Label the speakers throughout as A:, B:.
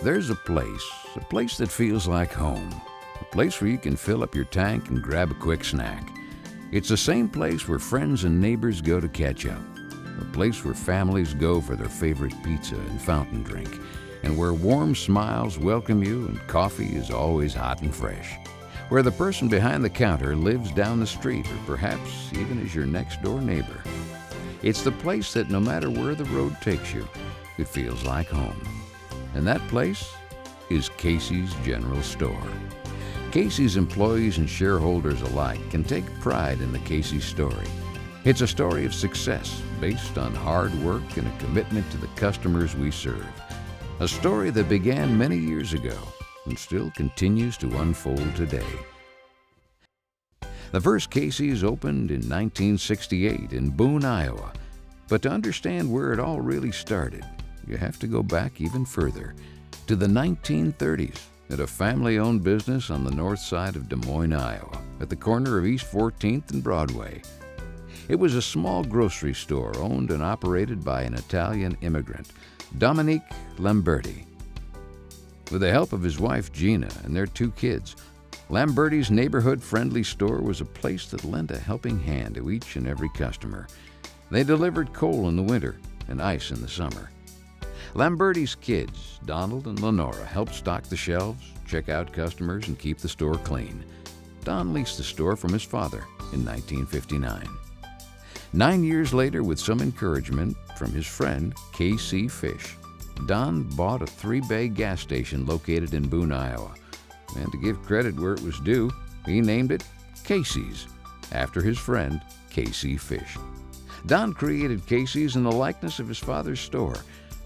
A: There's a place that feels like home, a place where you can fill up your tank and grab a quick snack. It's the same place where friends and neighbors go to catch up, a place where families go for their favorite pizza and fountain drink, and where warm smiles welcome you and coffee is always hot and fresh, where the person behind the counter lives down the street or perhaps even is your next-door neighbor. It's the place that no matter where the road takes you, it feels like home. And that place is Casey's General Store. Casey's employees and shareholders alike can take pride in the Casey's story. It's a story of success based on hard work and a commitment to the customers we serve. A story that began many years ago and still continues to unfold today. The first Casey's opened in 1968 in Boone, Iowa. But to understand where it all really started, you have to go back even further, to the 1930s at a family-owned business on the north side of Des Moines, Iowa, at the corner of East 14th and Broadway. It was a small grocery store owned and operated by an Italian immigrant, Dominique Lamberti. With the help of his wife Gina and their 2 kids, Lamberti's neighborhood-friendly store was a place that lent a helping hand to each and every customer. They delivered coal in the winter and ice in the summer. Lamberti's kids, Donald and Lenora, helped stock the shelves, check out customers, and keep the store clean. Don leased the store from his father in 1959. 9 years later, with some encouragement from his friend K.C. Fish, Don bought a 3-bay gas station located in Boone, Iowa. And to give credit where it was due, he named it Casey's, after his friend K.C. Fish. Don created Casey's in the likeness of his father's store,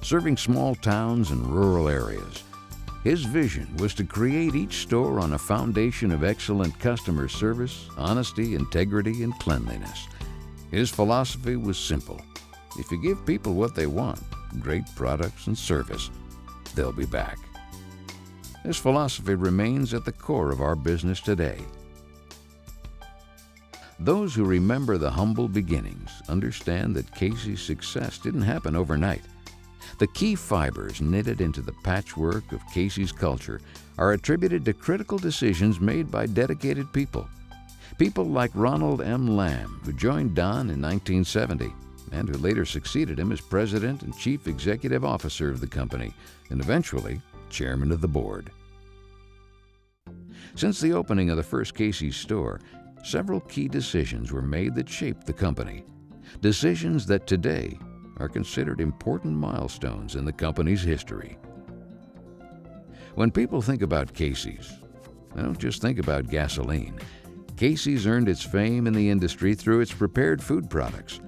A: serving small towns and rural areas. His vision was to create each store on a foundation of excellent customer service, honesty, integrity, and cleanliness. His philosophy was simple. If you give people what they want, great products and service, they'll be back. This philosophy remains at the core of our business today. Those who remember the humble beginnings understand that Casey's success didn't happen overnight. The key fibers knitted into the patchwork of Casey's culture are attributed to critical decisions made by dedicated people. People like Ronald M. Lamb, who joined Don in 1970 and who later succeeded him as president and chief executive officer of the company and eventually chairman of the board. Since the opening of the first Casey's store, several key decisions were made that shaped the company. Decisions that today are considered important milestones in the company's history. When people think about Casey's, they don't just think about gasoline. Casey's earned its fame in the industry through its prepared food products.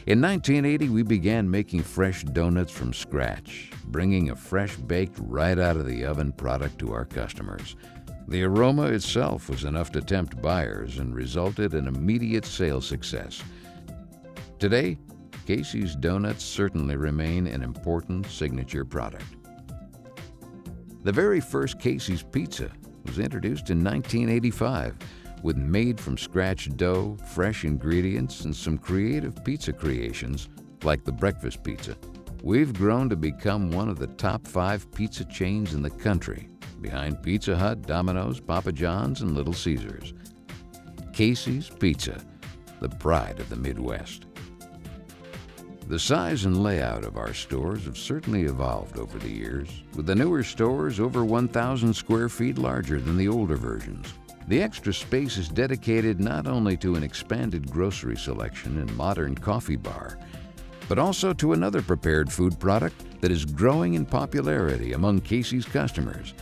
A: In 1980, we began making fresh donuts from scratch, bringing a fresh-baked, right out of the oven product to our customers. The aroma itself was enough to tempt buyers and resulted in immediate sales success. Today, Casey's donuts certainly remain an important signature product. The very first Casey's pizza was introduced in 1985 with made-from-scratch dough, fresh ingredients, and some creative pizza creations like the breakfast pizza. We've grown to become one of the top 5 pizza chains in the country, behind Pizza Hut, Domino's, Papa John's, and Little Caesars. Casey's Pizza, the pride of the Midwest. The size and layout of our stores have certainly evolved over the years, with the newer stores over 1,000 square feet larger than the older versions. The extra space is dedicated not only to an expanded grocery selection and modern coffee bar, but also to another prepared food product that is growing in popularity among Casey's customers.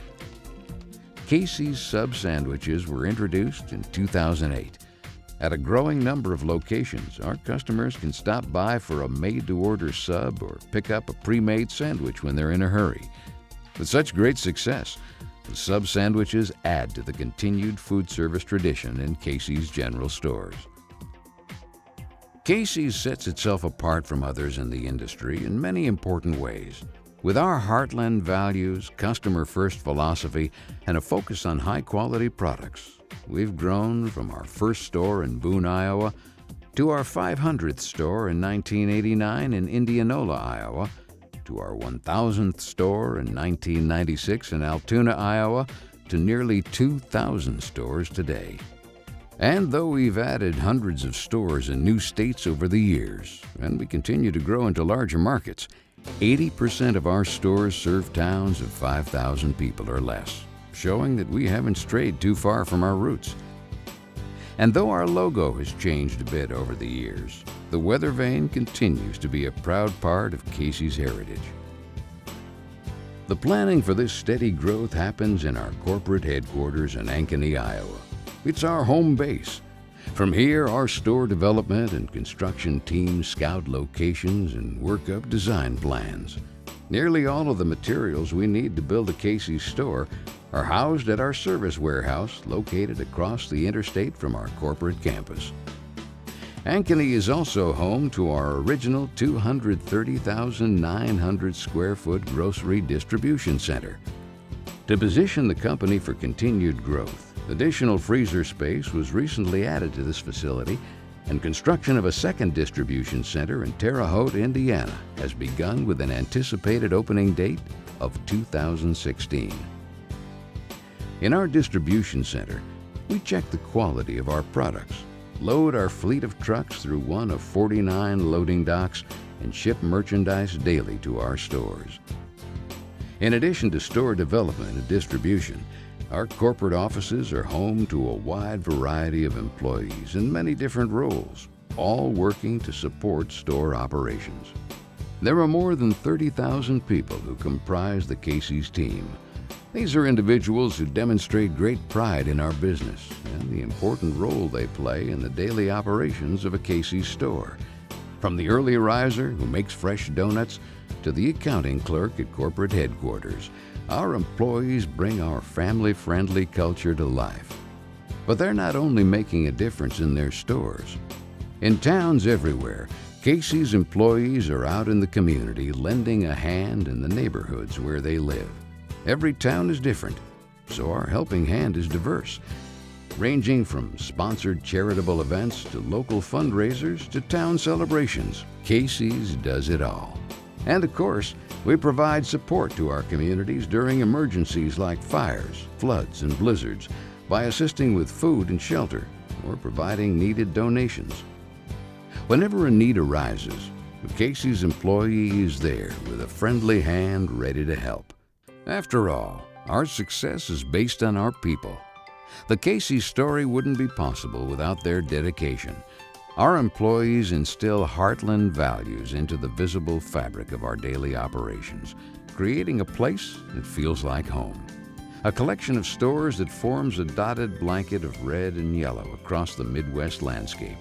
A: Casey's sub sandwiches were introduced in 2008. At a growing number of locations, our customers can stop by for a made-to-order sub or pick up a pre-made sandwich when they're in a hurry. With such great success, the sub sandwiches add to the continued food service tradition in Casey's General Stores. Casey's sets itself apart from others in the industry in many important ways. With our heartland values, customer-first philosophy, and a focus on high-quality products, we've grown from our first store in Boone, Iowa, to our 500th store in 1989 in Indianola, Iowa, to our 1,000th store in 1996 in Altoona, Iowa, to nearly 2,000 stores today. And though we've added hundreds of stores in new states over the years, and we continue to grow into larger markets, 80% of our stores serve towns of 5,000 people or less, showing that we haven't strayed too far from our roots. And though our logo has changed a bit over the years, the weather vane continues to be a proud part of Casey's heritage. The planning for this steady growth happens in our corporate headquarters in Ankeny, Iowa. It's our home base. From here, our store development and construction teams scout locations and work up design plans. Nearly all of the materials we need to build a Casey's store are housed at our service warehouse located across the interstate from our corporate campus. Ankeny is also home to our original 230,900 square foot grocery distribution center. To position the company for continued growth, additional freezer space was recently added to this facility, and construction of a second distribution center in Terre Haute, Indiana has begun with an anticipated opening date of 2016. In our distribution center, we check the quality of our products, load our fleet of trucks through one of 49 loading docks, and ship merchandise daily to our stores. In addition to store development and distribution, our corporate offices are home to a wide variety of employees in many different roles, all working to support store operations. There are more than 30,000 people who comprise the Casey's team. These are individuals who demonstrate great pride in our business and the important role they play in the daily operations of a Casey's store. From the early riser who makes fresh donuts to the accounting clerk at corporate headquarters, our employees bring our family-friendly culture to life. But they're not only making a difference in their stores. In towns everywhere, Casey's employees are out in the community lending a hand in the neighborhoods where they live. Every town is different, so our helping hand is diverse, ranging from sponsored charitable events to local fundraisers to town celebrations. Casey's does it all. And of course, we provide support to our communities during emergencies like fires, floods, and blizzards by assisting with food and shelter or providing needed donations. Whenever a need arises, a Casey's employee is there with a friendly hand ready to help. After all, our success is based on our people. The Casey's story wouldn't be possible without their dedication. Our employees instill heartland values into the visible fabric of our daily operations, creating a place that feels like home. A collection of stores that forms a dotted blanket of red and yellow across the Midwest landscape.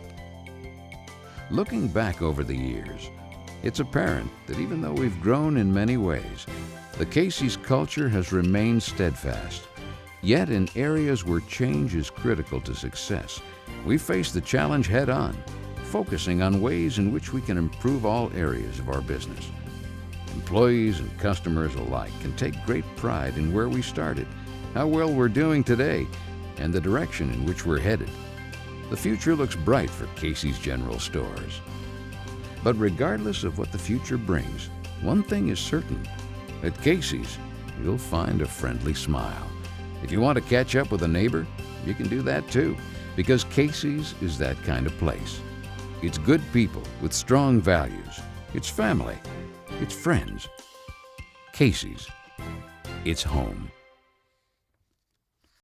A: Looking back over the years, it's apparent that even though we've grown in many ways, the Casey's culture has remained steadfast. Yet in areas where change is critical to success, we face the challenge head-on, focusing on ways in which we can improve all areas of our business. Employees and customers alike can take great pride in where we started, how well we're doing today, and the direction in which we're headed. The future looks bright for Casey's General Stores. But regardless of what the future brings, one thing is certain. At Casey's, you'll find a friendly smile. If you want to catch up with a neighbor, you can do that too, because Casey's is that kind of place. It's good people with strong values. It's family. It's friends. Casey's. It's home.